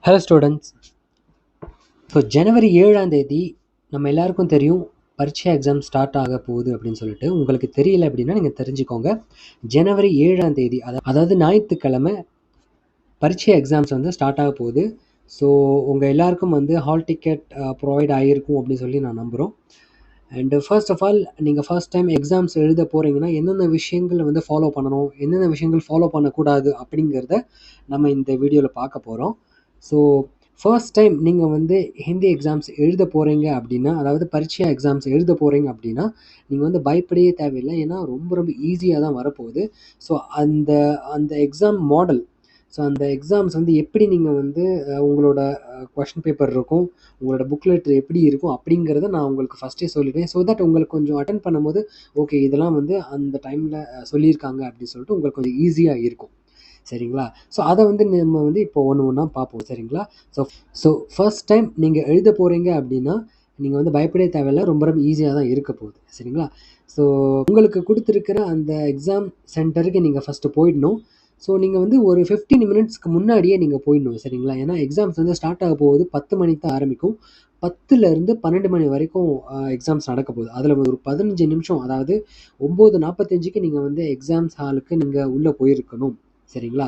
Hello students. So ஜனவரி 7ஆம் தேதி நம்ம எல்லாருக்கும் தெரியும் பரீட்சை எக்ஸாம் ஸ்டார்ட் ஆக போகுது அப்படின்னு சொல்லிட்டு. உங்களுக்கு தெரியல அப்படின்னா நீங்கள் தெரிஞ்சுக்கோங்க. ஜனவரி 7ஆம் தேதி அதாவது ஞாயிற்றுக்கிழமை பரீட்சை எக்ஸாம்ஸ் வந்து ஸ்டார்ட் ஆக போகுது. ஸோ உங்கள் எல்லாருக்கும் வந்து ஹால் டிக்கெட் ப்ரொவைட் ஆகிருக்கும் அப்படின்னு சொல்லி நான் நம்புகிறோம். அண்டு ஃபர்ஸ்ட் ஆஃப் ஆல், நீங்கள் ஃபர்ஸ்ட் டைம் எக்ஸாம்ஸ் எழுத போகிறீங்கன்னா என்னென்ன விஷயங்கள் வந்து ஃபாலோ பண்ணணும், என்னென்ன விஷயங்கள் ஃபாலோ பண்ணக்கூடாது அப்படிங்கிறத நம்ம இந்த வீடியோவில் பார்க்க போகிறோம். ஸோ ஃபர்ஸ்ட் டைம் நீங்கள் வந்து ஹிந்தி எக்ஸாம்ஸ் எழுத போகிறீங்க அப்படின்னா, அதாவது பரீட்சை எக்ஸாம்ஸ் எழுத போகிறீங்க அப்படின்னா நீங்கள் வந்து பயப்படவே தேவையில்லை. ஏன்னா ரொம்ப ரொம்ப ஈஸியாக தான் வரப்போகுது. ஸோ அந்த அந்த எக்ஸாம் மாடல், ஸோ அந்த எக்ஸாம்ஸ் வந்து எப்படி நீங்கள் வந்து உங்களோட கொஷின் பேப்பர் இருக்கும், உங்களோட புக்லெட் எப்படி இருக்கும் அப்படிங்கிறத நான் உங்களுக்கு ஃபஸ்ட்டே சொல்லிடுவேன். ஸோ தட் உங்களுக்கு கொஞ்சம் அட்டன் பண்ணும்போது ஓகே இதெல்லாம் வந்து அந்த டைமில் சொல்லியிருக்காங்க அப்படின்னு சொல்லிட்டு உங்களுக்கு கொஞ்சம் ஈஸியாக இருக்கும். சரிங்களா? ஸோ அதை வந்து நம்ம வந்து இப்போ ஒன்று ஒன்றா பார்ப்போம். சரிங்களா? ஸோ ஃபர்ஸ்ட் டைம் நீங்கள் எழுத போகிறீங்க அப்படின்னா நீங்கள் வந்து பயப்படவே தேவையில்லை. ரொம்ப ரொம்ப ஈஸியாக தான் இருக்க போகுது. சரிங்களா? ஸோ உங்களுக்கு கொடுத்துருக்கிற அந்த எக்ஸாம் சென்டருக்கு நீங்கள் ஃபஸ்ட்டு போயிடணும். ஸோ நீங்கள் வந்து ஒரு 15 மினிட்ஸ்க்கு முன்னாடியே நீங்கள் போயிடணும். சரிங்களா? ஏன்னா எக்ஸாம்ஸ் வந்து ஸ்டார்ட் ஆக போகுது 10 மணிக்கு தான் ஆரம்பிக்கும். 10லேருந்து 12 மணி வரைக்கும் எக்ஸாம்ஸ் நடக்க போகுது. அதில் ஒரு 15 நிமிஷம், அதாவது 9:45க்கு நீங்கள் வந்து எக்ஸாம்ஸ் ஹாலுக்கு நீங்கள் உள்ளே போயிருக்கணும். சரிங்களா?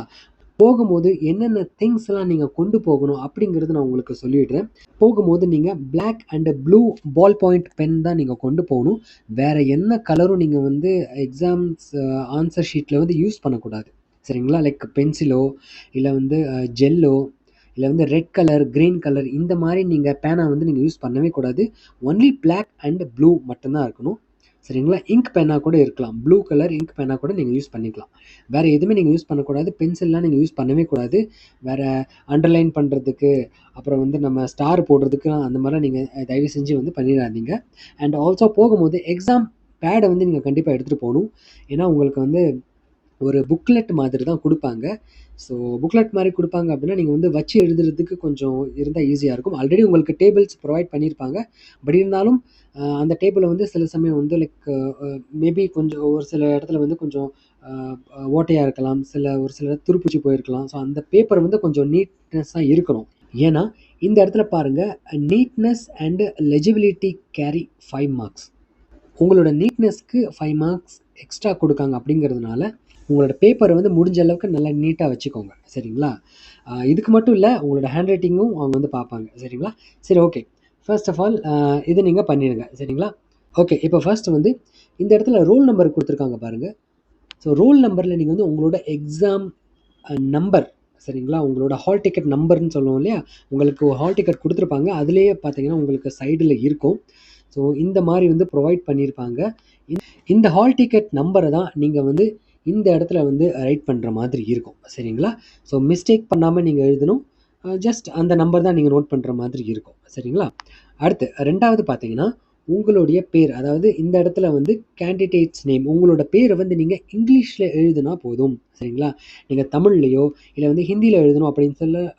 போகும்போது என்னென்ன திங்ஸ்லாம் நீங்கள் கொண்டு போகணும் அப்படிங்கிறது நான் உங்களுக்கு சொல்லிடுறேன். போகும்போது நீங்கள் black and blue ball point pen தான் நீங்கள் கொண்டு போகணும். வேறு என்ன கலரும் நீங்கள் வந்து எக்ஸாம்ஸ் ஆன்சர் ஷீட்டில் வந்து யூஸ் பண்ணக்கூடாது. சரிங்களா? லைக் பென்சிலோ இல்லை வந்து ஜெல்லோ இல்லை வந்து ரெட் கலர், க்ரீன் கலர் இந்த மாதிரி நீங்கள் பேனா வந்து நீங்கள் யூஸ் பண்ணவே கூடாது. ஒன்லி பிளாக் அண்ட் ப்ளூ மட்டும்தான் இருக்கணும். சரிங்களா? இங்க் பேனா கூட இருக்கலாம். ப்ளூ கலர் இங்க் பேனா கூட நீங்கள் யூஸ் பண்ணிக்கலாம். வேறு எதுவுமே நீங்கள் யூஸ் பண்ணக்கூடாது. பென்சில்லாம் நீங்கள் யூஸ் பண்ணவே கூடாது. வேறு அண்டர்லைன் பண்ணுறதுக்கு, அப்புறம் வந்து நம்ம ஸ்டார் போடுறதுக்கு அந்த மாதிரிலாம் நீங்கள் தயவு செஞ்சு வந்து பண்ணிடாதீங்க. அண்ட் ஆல்சோ போகும்போது எக்ஸாம் பேடை வந்து நீங்கள் கண்டிப்பாக எடுத்துகிட்டு போகணும். ஏன்னா உங்களுக்கு வந்து ஒரு புக்லெட் மாதிரி தான் கொடுப்பாங்க. ஸோ புக்லெட் மாதிரி கொடுப்பாங்க அப்படின்னா நீங்கள் வந்து வச்சு எழுதுறதுக்கு கொஞ்சம் இருந்தால் ஈஸியாக இருக்கும். ஆல்ரெடி உங்களுக்கு டேபிள்ஸ் ப்ரொவைட் பண்ணியிருப்பாங்க. பட் இருந்தாலும் அந்த டேபிளை வந்து சில சமயம் வந்து லைக் மேபி கொஞ்சம் ஒரு சில இடத்துல வந்து கொஞ்சம் ஓட்டையாக இருக்கலாம், ஒரு சில துருப்பிடிச்சு போயிருக்கலாம். ஸோ அந்த பேப்பர் வந்து கொஞ்சம் நீட்னஸாக இருக்கணும். ஏன்னா இந்த இடத்துல பாருங்கள், நீட்னஸ் அண்டு லெஜிபிலிட்டி கேரி 5 மார்க்ஸ். உங்களோட நீட்னஸ்க்கு 5 மார்க்ஸ் எக்ஸ்ட்ரா கொடுக்காங்க. அப்படிங்கிறதுனால உங்களோட பேப்பரை வந்து முடிஞ்ச அளவுக்கு நல்லா நீட்டாக வச்சுக்கோங்க. சரிங்களா? இதுக்கு மட்டும் இல்லை, உங்களோட ஹேண்ட் ரைட்டிங்கும் அவங்க வந்து பார்ப்பாங்க. சரிங்களா? சரி, ஓகே. ஃபர்ஸ்ட் ஆஃப் ஆல் இது நீங்கள் பண்ணிடுங்க. சரிங்களா? ஓகே. இப்போ ஃபர்ஸ்ட் வந்து இந்த இடத்துல ரோல் நம்பர் கொடுத்துருக்காங்க பாருங்கள். ஸோ ரோல் நம்பரில் நீங்கள் வந்து உங்களோட எக்ஸாம் நம்பர், சரிங்களா, உங்களோட ஹால் டிக்கெட் நம்பர்னு சொல்லுவோம் இல்லையா, உங்களுக்கு ஹால் டிக்கெட் கொடுத்துருப்பாங்க. அதுலேயே பார்த்தீங்கன்னா உங்களுக்கு சைடில் இருக்கும். ஸோ இந்த மாதிரி வந்து ப்ரொவைட் பண்ணியிருப்பாங்க. இந்த ஹால் டிக்கெட் நம்பரை தான் நீங்கள் வந்து இந்த இடத்துல வந்து ரைட் பண்ணுற மாதிரி இருக்கும். சரிங்களா? ஸோ மிஸ்டேக் பண்ணாமல் நீங்கள் எழுதணும். ஜஸ்ட் அந்த நம்பர் தான் நீங்கள் நோட் பண்ணுற மாதிரி இருக்கும். சரிங்களா? அடுத்து ரெண்டாவது பார்த்தீங்கன்னா உங்களுடைய பேர், அதாவது இந்த இடத்துல வந்து கேண்டிடேட்ஸ் நேம், உங்களோட பேரை வந்து நீங்கள் இங்கிலீஷில் எழுதுனா போதும். சரிங்களா? நீங்கள் தமிழ்லையோ இல்லை வந்து ஹிந்தியில் எழுதணும்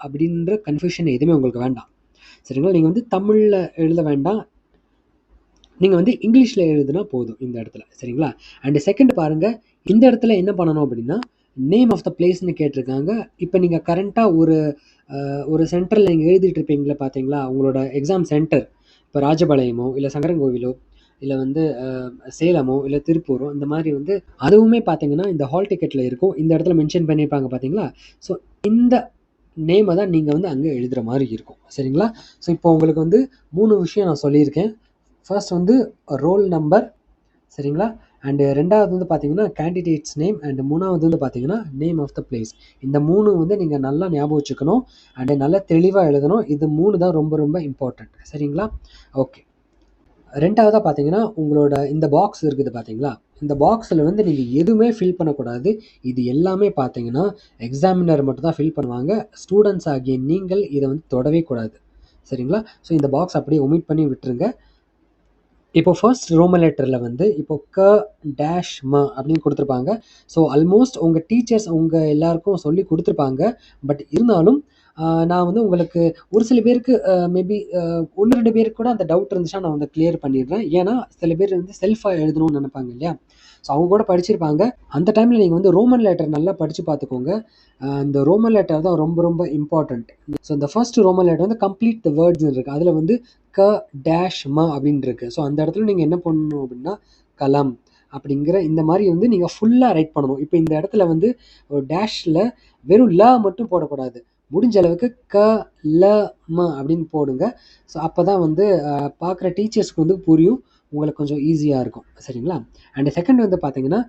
அப்படின்ற கன்ஃபியூஷன் எதுவுமே உங்களுக்கு வேண்டாம். சரிங்களா? நீங்கள் வந்து தமிழில் எழுத வேண்டாம், நீங்கள் வந்து இங்கிலீஷில் எழுதுனா போதும் இந்த இடத்துல. சரிங்களா? அண்டு செகண்ட் பாருங்கள், இந்த இடத்துல என்ன பண்ணணும் அப்படின்னா நேம் ஆஃப் த பிளேஸ்னு கேட்டிருக்காங்க. இப்போ நீங்கள் கரண்ட்டாக ஒரு சென்டரில் நீங்கள் எழுதிட்டு இருப்பீங்களா பார்த்தீங்களா, உங்களோட எக்ஸாம் சென்டர். இப்போ ராஜபாளையமோ இல்லை சங்கரன்கோவிலோ இல்லை வந்து சேலமோ இல்லை திருப்பூரோ இந்த மாதிரி வந்து அதுவுமே பார்த்தீங்கன்னா இந்த ஹால் டிக்கெட்டில் இருக்கும். இந்த இடத்துல மென்ஷன் பண்ணியிருப்பாங்க பார்த்தீங்களா. ஸோ இந்த நேமை தான் நீங்கள் வந்து அங்கே எழுதுகிற மாதிரி இருக்கும். சரிங்களா? ஸோ இப்போ உங்களுக்கு வந்து 3 விஷயம் நான் சொல்லியிருக்கேன். ஃபர்ஸ்ட் வந்து ரோல் நம்பர், சரிங்களா, அண்டு ரெண்டாவது வந்து பார்த்தீங்கன்னா கேண்டிடேட்ஸ் நேம், அண்டு மூணாவது வந்து பார்த்தீங்கன்னா நேம் ஆஃப் த பிளேஸ். இந்த 3 வந்து நீங்கள் நல்லா ஞாபகம் வச்சுக்கணும் அண்டு நல்லா தெளிவாக எழுதணும். இது 3 தான் ரொம்ப ரொம்ப இம்பார்ட்டண்ட். சரிங்களா? ஓகே. ரெண்டாவதாக பார்த்தீங்கன்னா உங்களோட இந்த பாக்ஸ் இருக்குது பார்த்தீங்களா, இந்த பாக்ஸில் வந்து நீங்கள் எதுவுமே ஃபில் பண்ணக்கூடாது. இது எல்லாமே பார்த்தீங்கன்னா எக்ஸாமினர் மட்டும் தான் ஃபில் பண்ணுவாங்க. ஸ்டூடெண்ட்ஸ் ஆகிய நீங்கள் இதை வந்து தொடவே கூடாது. சரிங்களா? ஸோ இந்த பாக்ஸ் அப்படியே ஒமிட் பண்ணி விட்டுருங்க. இப்போ ஃபர்ஸ்ட் ரோமன் லெட்டரில் வந்து இப்போ க-ம அப்படின்னு கொடுத்துருப்பாங்க. ஸோ ஆல்மோஸ்ட் உங்கள் டீச்சர்ஸ் உங்கள் எல்லாருக்கும் சொல்லி கொடுத்துருப்பாங்க. பட் இருந்தாலும் நான் வந்து உங்களுக்கு ஒரு சில பேருக்கு மேபி 1-2 பேருக்கு கூட அந்த டவுட் இருந்துச்சுன்னா நான் வந்து கிளியர் பண்ணிடுறேன். ஏன்னா சில பேர் வந்து செல்ஃபாக எழுதணும்னு நினைப்பாங்க இல்லையா. ஸோ அவங்க கூட படிச்சிருப்பாங்க. அந்த டைமில் நீங்கள் வந்து ரோமன் லெட்டர் நல்லா படித்து பார்த்துக்கோங்க. இந்த ரோமன் லெட்டர் தான் ரொம்ப ரொம்ப இம்பார்ட்டண்ட். ஸோ இந்த ஃபர்ஸ்ட் ரோமன் லெட்டர் வந்து கம்ப்ளீட் த வேர்ட்ஸ் இருக்குது. அதில் வந்து க டேஷ் ம அப்படின்னு இருக்குது. ஸோ அந்த இடத்துல நீங்கள் என்ன பண்ணணும் அப்படின்னா கலம் அப்படிங்கிற இந்த மாதிரி வந்து நீங்கள் ஃபுல்லாக ரைட் பண்ணணும். இப்போ இந்த இடத்துல வந்து ஒரு டேஷில் வெறும் ல மட்டும் போடக்கூடாது. முடிஞ்ச அளவுக்கு க ல ம அப்படின்னு போடுங்க. ஸோ அப்போ தான் வந்து பார்க்குற டீச்சர்ஸ்க்கு வந்து புரியும், உங்களுக்கு கொஞ்சம் ஈஸியாக இருக்கும். சரிங்களா? அண்ட் செகண்ட் வந்து பார்த்தீங்கன்னா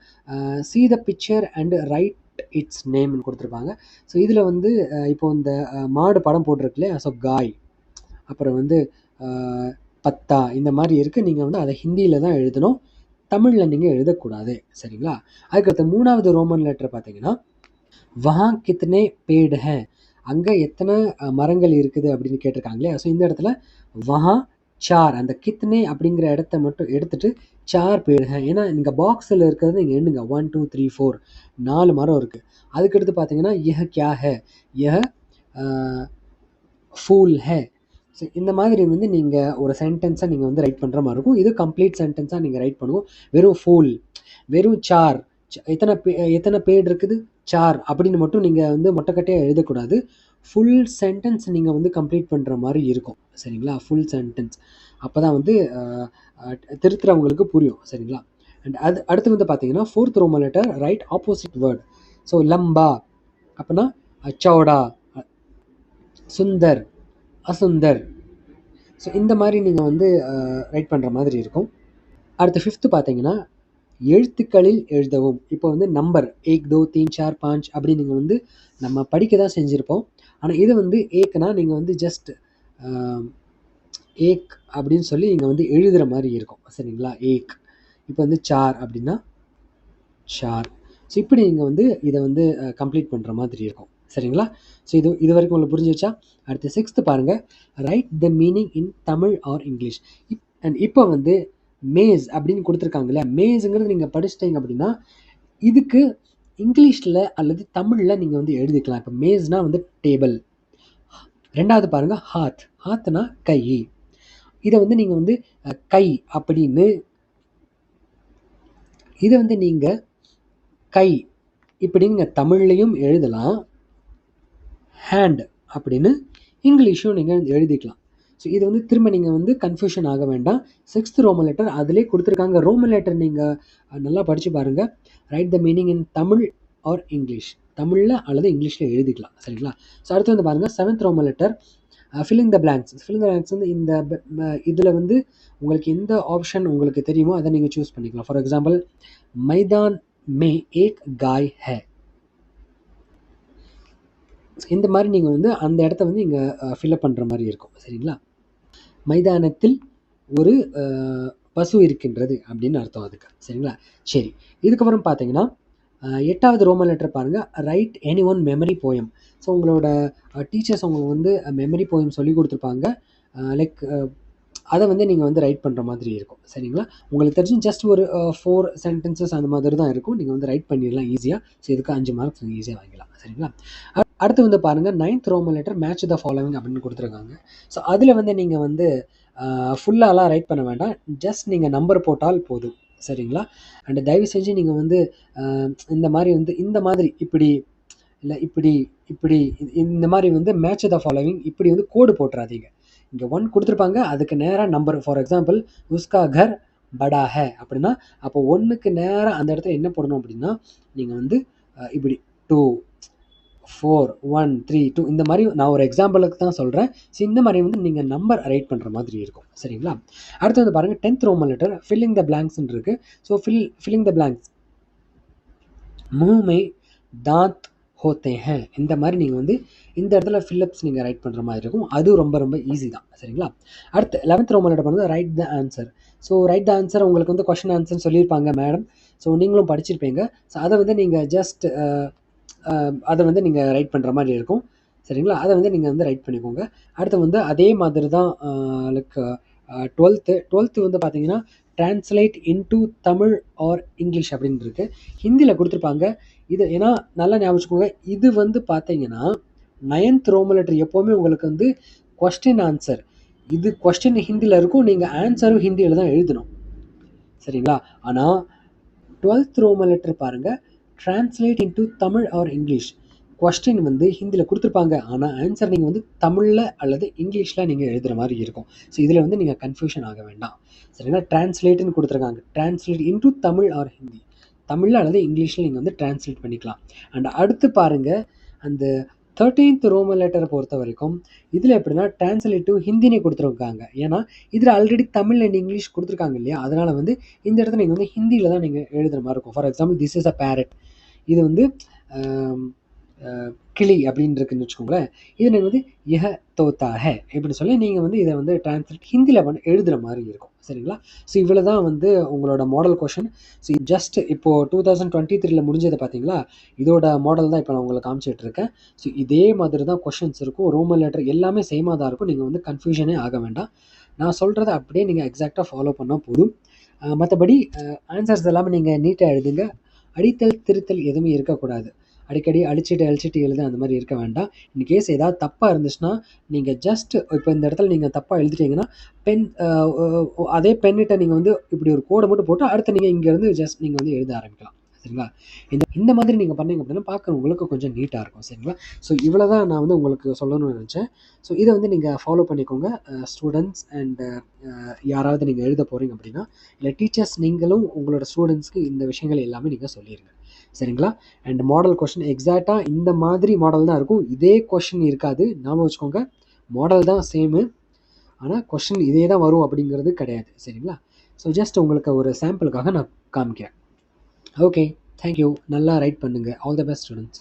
see the picture and write its நேம்னு கொடுத்துருப்பாங்க. ஸோ இதில் வந்து இப்போ இந்த மாடு படம் போட்டிருக்கு இல்லையா, ஸோ காய், அப்புறம் வந்து பத்தா, இந்த மாதிரி இருக்குது. நீங்கள் வந்து அதை ஹிந்தியில் தான் எழுதணும், தமிழில் நீங்கள் எழுதக்கூடாது. சரிங்களா? அதுக்கடுத்து மூணாவது ரோமன் லெட்டர் பார்த்தீங்கன்னா வஹா கித்னே பேடு ஹே, அங்கே எத்தனை மரங்கள் இருக்குது அப்படின்னு கேட்டிருக்காங்களே. ஸோ இந்த இடத்துல வஹா சார், அந்த கித்னே அப்படிங்கிற இடத்த மட்டும் எடுத்துட்டு சார் பேடு ஹே, ஏன்னா நீங்கள் பாக்ஸில் இருக்கிறது நீங்கள் எண்ணுங்க 1 2 3 4 4 மரம் இருக்குது. அதுக்கடுத்து பார்த்தீங்கன்னா யஹ் கியா ஹே, யஹ் ஃபூல் ஹே. ஸோ இந்த மாதிரி வந்து நீங்கள் ஒரு சென்டென்ஸை நீங்கள் வந்து ரைட் பண்ணுற மாதிரி இருக்கும். இது கம்ப்ளீட் சென்டென்ஸாக நீங்கள் ரைட் பண்ணுவோம். வெறும் ஃபூல், வெறும் சார், எத்தனை பேடு இருக்குது சார் அப்படின்னு மட்டும் நீங்கள் வந்து மொட்டைக்கட்டையாக எழுதக்கூடாது. ஃபுல் சென்டென்ஸ் நீங்கள் வந்து கம்ப்ளீட் பண்ணுற மாதிரி இருக்கும். சரிங்களா? Full sentence. அப்போ தான் வந்து திருத்துறவங்களுக்கு புரியும். சரிங்களா? அண்ட் அடுத்து வந்து பார்த்தீங்கன்னா fourth Roman letter right opposite word. So லம்பா அப்படின்னா சௌடா, சுந்தர், அசுந்தர். ஸோ இந்த மாதிரி நீங்கள் வந்து ரைட் பண்ணுற மாதிரி இருக்கும். அடுத்து ஃபிஃப்த்து பார்த்தீங்கன்னா எழுத்துக்களில் எழுதவும். இப்போ வந்து நம்பர் 1 2 3 4 5 அப்படி நீங்கள் வந்து நம்ம படிக்க தான் செஞ்சுருப்போம். ஆனால் இது வந்து ஏக்குனா நீங்கள் வந்து ஜஸ்ட் ஏக் அப்படின்னு சொல்லி நீங்கள் வந்து எழுதுகிற மாதிரி இருக்கும். சரிங்களா? ஏக். இப்போ வந்து சார் அப்படின்னா சார். ஸோ இப்படி நீங்கள் வந்து இதை வந்து கம்ப்ளீட் பண்ணுற மாதிரி இருக்கும். சரிங்களா? ஸோ இது வரைக்கும் உங்களுக்கு புரிஞ்சிச்சா? அடுத்து சிக்ஸ்த்து பாருங்கள், write the meaning in Tamil or English. And இப்போ வந்து மேஸ் அப்படின்னு கொடுத்துருக்காங்கல்ல, மேஸுங்கிறது நீங்கள் படிச்சிட்டிங்க அப்படின்னா இதுக்கு இங்கிலீஷில் அல்லது தமிழில் நீங்கள் வந்து எழுதிக்கலாம். இப்போ மேஸ்னால் வந்து டேபிள். ரெண்டாவது பாருங்கள் ஹாத், ஹாத்னா கை. இதை வந்து நீங்கள் வந்து கை அப்படின்னு, இதை வந்து நீங்கள் கை இப்படின்னு நீங்கள் தமிழ்லையும் எழுதலாம், ஹேண்ட் அப்படின்னு இங்கிலீஷும் நீங்கள் எழுதிக்கலாம். ஸோ இது வந்து திரும்ப நீங்கள் வந்து கன்ஃபியூஷன் ஆக வேண்டாம். சிக்ஸ்த் ரோமன் லெட்டர் அதிலே கொடுத்துருக்காங்க. ரோமன் லெட்டர் நீங்கள் நல்லா படித்து பாருங்கள். Write the meaning in Tamil or English, தமிழில் அல்லது இங்கிலீஷில் எழுதிக்கலாம். சரிங்களா? ஸோ அடுத்து வந்து பாருங்கள் seventh Roman letter filling the blanks. Filling the blanks வந்து இந்த இதில் வந்து உங்களுக்கு எந்த ஆப்ஷன் உங்களுக்கு தெரியுமோ அதை நீங்கள் சூஸ் பண்ணிக்கலாம். ஃபார் எக்ஸாம்பிள் மைதான் மே ஏக் காய் ஹே, இந்த மாதிரி நீங்கள் வந்து அந்த இடத்த வந்து இங்கே ஃபில்அப் பண்ணுற மாதிரி இருக்கும். சரிங்களா? மைதானத்தில் ஒரு பசு இருக்கின்றது அப்படின்னு அர்த்தம் அதுக்கு. சரிங்களா? சரி, இதுக்கப்புறம் பார்த்தீங்கன்னா எட்டாவது ரோமன் லெட்டர் பாருங்கள், right any one memory poem. So உங்களோட டீச்சர்ஸ் உங்களுக்கு வந்து மெமரி போயம் சொல்லி கொடுத்துருப்பாங்க. லைக் அதை வந்து நீங்கள் வந்து ரைட் பண்ணுற மாதிரி இருக்கும். சரிங்களா? உங்களுக்கு தெரிஞ்சு ஜஸ்ட் ஒரு 4 சென்டென்சஸ் அந்த மாதிரி தான் இருக்கும். நீங்கள் வந்து ரைட் பண்ணிடலாம் ஈஸியாக. ஸோ இதுக்கு 5 மார்க்ஸ் நீங்கள் ஈஸியாக வாங்கிக்கலாம். சரிங்களா? அடுத்து வந்து பாருங்கள் ninth Roman letter match the following அப்படின்னு கொடுத்துருக்காங்க. ஸோ அதில் வந்து நீங்கள் வந்து ஃபுல்லாலாம் ரைட் பண்ண வேண்டாம், ஜஸ்ட் நீங்கள் நம்பர் போட்டால் போதும். சரிங்களா? அண்ட் தயவு செஞ்சு நீங்கள் வந்து இந்த மாதிரி வந்து இந்த மாதிரி இப்படி இல்லை இப்படி இப்படி இந்த மாதிரி வந்து மேட்ச் த ஃபாலோவிங் இப்படி வந்து கோடு போட்டுறாதீங்க. இங்கே 1 கொடுத்துருப்பாங்க, அதுக்கு நேராக நம்பர். ஃபார் எக்ஸாம்பிள் உஸ்கா கர் படா ஹே அப்படின்னா அப்போ 1க்கு நேராக அந்த இடத்துல என்ன போடணும் அப்படின்னா நீங்கள் வந்து இப்படி 2 4 1 3 2 இந்த மாதிரி நான் ஒரு எக்ஸாம்பிளுக்கு தான் சொல்கிறேன். ஸோ இந்த மாதிரி வந்து நீங்கள் நம்பர் ரைட் பண்ணுற மாதிரி இருக்கும். சரிங்களா? அடுத்து வந்து பாருங்கள் 10th Roman letter filling the பிளாங்க்ஸ்ன்னு இருக்குது. ஸோ ஃபில்லிங் த பிளாங்க்ஸ் மூமே தாத் ஹோத்தே ஹே, இந்த மாதிரி நீங்கள் வந்து இந்த இடத்துல ஃபில்லப்ஸ் நீங்கள் ரைட் பண்ணுற மாதிரி இருக்கும். அது ரொம்ப ரொம்ப ஈஸி தான். சரிங்களா? அடுத்து 11th ரோமன் லெட்டர் பண்ணுறது right the answer. So right the answer உங்களுக்கு வந்து கொஸ்டின் ஆன்சர்னு சொல்லியிருப்பாங்க மேடம். ஸோ நீங்களும் படிச்சிருப்பீங்க. ஸோ அதை வந்து நீங்கள் ஜஸ்ட் அதை வந்து நீங்கள் ரைட் பண்ணுற மாதிரி இருக்கும். சரிங்களா? அதை வந்து நீங்கள் வந்து ரைட் பண்ணிக்கோங்க. அடுத்து வந்து அதே மாதிரி தான் லைக் 12th வந்து பார்த்தீங்கன்னா translate into Tamil or English அப்படின்னு இருக்குது. ஹிந்தியில் கொடுத்துருப்பாங்க. இது ஏன்னா நல்லா ஞாபகம், இது வந்து பார்த்தீங்கன்னா 9th ரோமன் லெட்டர் எப்போவுமே உங்களுக்கு வந்து கொஸ்டின் ஆன்சர். இது கொஸ்டின் ஹிந்தியில் இருக்கும், நீங்கள் ஆன்சரும் ஹிந்தியில் தான் எழுதணும். சரிங்களா? ஆனால் 12th ரோமன் லெட்டர் பாருங்கள், translate into Tamil or English. Question வந்து ஹிந்தியில் கொடுத்துருப்பாங்க, ஆனால் ஆன்சர் நீங்கள் வந்து தமிழில் அல்லது இங்கிலீஷில் நீங்கள் எழுதுகிற மாதிரி இருக்கும். ஸோ இதில் வந்து நீங்கள் கன்ஃபியூஷன் ஆக வேண்டாம். சரிங்களா? டிரான்ஸ்லேட்னு கொடுத்துருக்காங்க, translate into Tamil or Hindi, தமிழில் அல்லது இங்கிலீஷில் நீங்கள் வந்து டிரான்ஸ்லேட் பண்ணிக்கலாம். அண்ட் அடுத்து பாருங்கள், அந்த 13th ரோமன் லெட்டரை பொறுத்த வரைக்கும் இதில் எப்படின்னா டிரான்ஸ்லேட் டு ஹிந்தினே கொடுத்துருக்காங்க. ஏன்னா இதில் ஆல்ரெடி தமிழ் அண்ட் இங்கிலீஷ் கொடுத்துருக்காங்க இல்லையா, அதனால் வந்து இந்த இடத்துல நீங்கள் வந்து ஹிந்தியில் தான் நீங்கள் எழுதுகிற மாதிரி இருக்கும். For example, this is a parrot, இது வந்து கிளி அப்படின்னு இருக்குன்னு வச்சுக்கோங்களேன். இது நீங்கள் வந்து யஹ தோத்தா ஹே இப்படின்னு சொல்லி நீங்கள் வந்து இதை வந்து டிரான்ஸ்லேட் ஹிந்தியில் வந்து எழுதுகிற மாதிரி இருக்கும். சரிங்களா? ஸோ இவ்வளோ தான் வந்து உங்களோட மாடல் கொஷின். ஸோ ஜஸ்ட் இப்போது 2023 முடிஞ்சதை பார்த்தீங்களா, இதோட மாடல் தான் இப்போ நான் உங்களுக்கு காமிச்சிட்டு இருக்கேன். ஸோ இதே மாதிரி தான் கொஷின்ஸ் இருக்கும், ரோமன் லெட்டர் எல்லாமே சேமாக தான் இருக்கும். நீங்கள் வந்து கன்ஃபியூஷனே ஆக வேண்டாம். நான் சொல்கிறத அப்படியே நீங்கள் எக்ஸாக்டாக ஃபாலோ பண்ணால் போதும். மற்றபடி ஆன்சர்ஸ் எல்லாமே நீங்கள் நீட்டாக எழுதுங்க. அடித்தல் திருத்தல் எதுவுமே இருக்கக்கூடாது. அடிக்கடி அழிச்சிட்டு எழுத அந்த மாதிரி இருக்க வேண்டாம். இன்கேஸ் ஏதாவது தப்பாக இருந்துச்சுன்னா நீங்கள் ஜஸ்ட் இப்போ இந்த இடத்துல நீங்கள் தப்பாக எழுதிட்டீங்கன்னா பென் அதே பென்னிட்ட நீங்கள் வந்து இப்படி ஒரு கோடை மட்டும் போட்டு அடுத்து நீங்கள் இங்கேருந்து ஜஸ்ட் நீங்கள் வந்து எழுத ஆரம்பிக்கலாம். சரிங்களா? இந்த மாதிரி நீங்கள் பண்ணீங்க அப்படின்னா பார்க்க உங்களுக்கு கொஞ்சம் நீட்டாக இருக்கும். சரிங்களா? ஸோ இவ்வளோ தான் நான் வந்து உங்களுக்கு சொல்லணும்னு நினச்சேன். ஸோ இதை வந்து நீங்கள் ஃபாலோ பண்ணிக்கோங்க. ஸ்டூடெண்ட்ஸ் அண்டு யாராவது நீங்கள் எழுத போகிறீங்க அப்படின்னா, இல்லை டீச்சர்ஸ் நீங்களும் உங்களோட ஸ்டூடெண்ட்ஸ்க்கு இந்த விஷயங்கள் எல்லாமே நீங்கள் சொல்லிடுங்க. சரிங்களா? அண்ட் மாடல் கொஷின் எக்ஸாக்டாக இந்த மாதிரி மாடல் தான் இருக்கும், இதே கொஷின் இருக்காது. ஞாபகம் வச்சுக்கோங்க, மாடல் தான் சேமு, ஆனால் கொஷின் இதே தான் வரும் அப்படிங்கிறது கிடையாது. சரிங்களா? ஸோ ஜஸ்ட் உங்களுக்கு ஒரு சாம்பிளுக்காக நான் காமிக்கிறேன். Okay, thank you. நல்லா ரைட் பண்ணுங்கள். All the best students.